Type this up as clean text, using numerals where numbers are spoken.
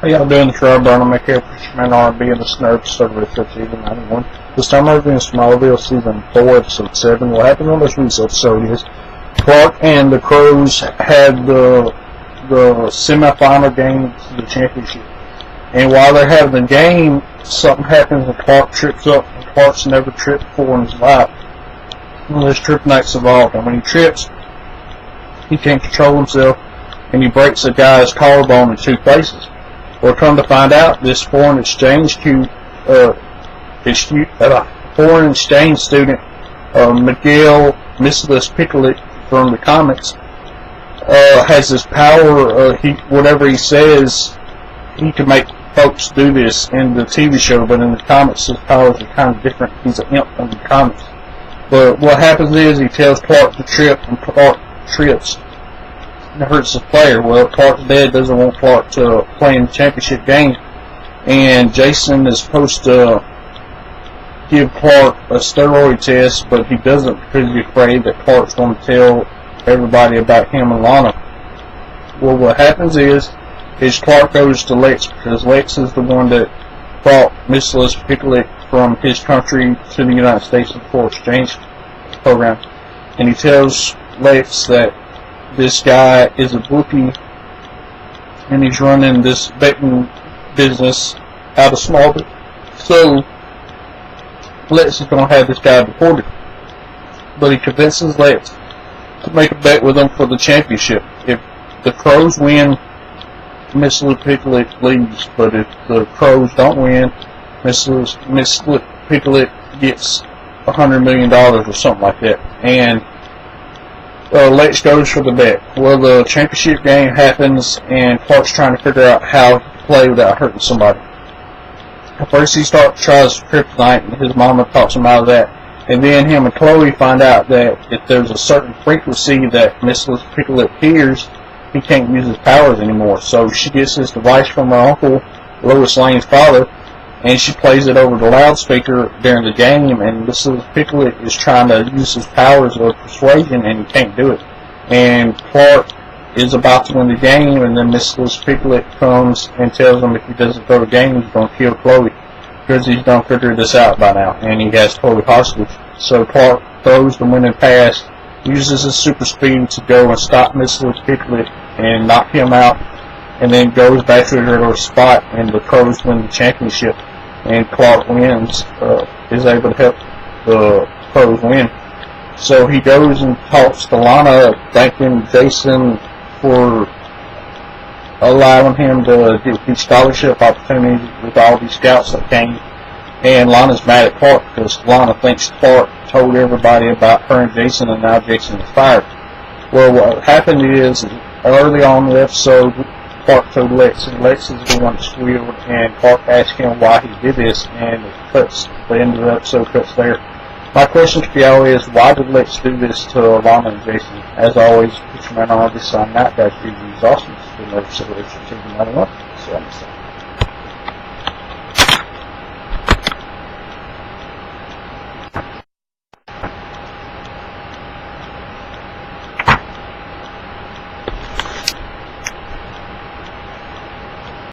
How y'all doing? The Shrub Burnham here, Fisherman R&B in the Snurf server for season 91. This time we're reviewing Smallville season 4, episode 7. What happened on this week's episode is Clark and the Crows had the semifinal game to the championship. And while they're having the game, something happens and Clark trips up. And Clark's never tripped before in his life. Well, his kryptonite's evolved, and when he trips, he can't control himself, and he breaks a guy's collarbone in 2 places. Well, come to find out, this foreign exchange student, Miguel Missless Picklet from the comics, has this power. Whatever he says, he can make folks do this in the TV show, but in the comics, his powers are kind of different. He's an imp in the comics. But what happens is he tells Clark to trip, and Clark trips. It hurts the player. Well, Clark's dad doesn't want Clark to play in the championship game, and Jason is supposed to give Clark a steroid test, but he doesn't because he's afraid that Clark's going to tell everybody about him and Lana. Well, what happens is Clark goes to Lex, because Lex is the one that brought Missless Picklet from his country to the United States for exchange program, and he tells Lex that this guy is a bookie, and he's running this betting business out of Smallville. So Lex is going to have this guy deported, but he convinces Lex to make a bet with him for the championship. If the Crows win, Missless Picklet leaves, but if the Crows don't win, Missless Picklet gets $100 million or something like that. And Lex goes for the bet. Well, the championship game happens, and Clark's trying to figure out how to play without hurting somebody. At first, he tries kryptonite, and his mama talks him out of that. And then him and Chloe find out that if there's a certain frequency that Missless Picklet hears, he can't use his powers anymore. So she gets this device from her uncle, Lois Lane's father, and she plays it over the loudspeaker during the game, and Missless Picklet is trying to use his powers of persuasion, and he can't do it. And Clark is about to win the game, and then Missless Picklet comes and tells him if he doesn't throw the game, he's going to kill Chloe, because he's done figured this out by now, and he has Chloe hostage. So Clark throws the winning pass, uses his super speed to go and stop Missless Picklet and knock him out, and then goes back to her spot, and the Crows win the championship, and Clark wins, is able to help the Crows win. So he goes and talks to Lana, thanking Jason for allowing him to get these scholarship opportunities with all these scouts that came. And Lana's mad at Clark because Lana thinks Clark told everybody about her and Jason, and now Jason is fired. Well, what happened is, early on in the episode, Clark told Lex, and Lex is the one that squealed, and Clark asked him why he did this, and it cuts. The end of the episode cuts there. My question to y'all is, why did Lex do this to Lana and Jason? As always, Fisherman on this sign out, guys. These awesome. We'll never see what it's 91. So I'm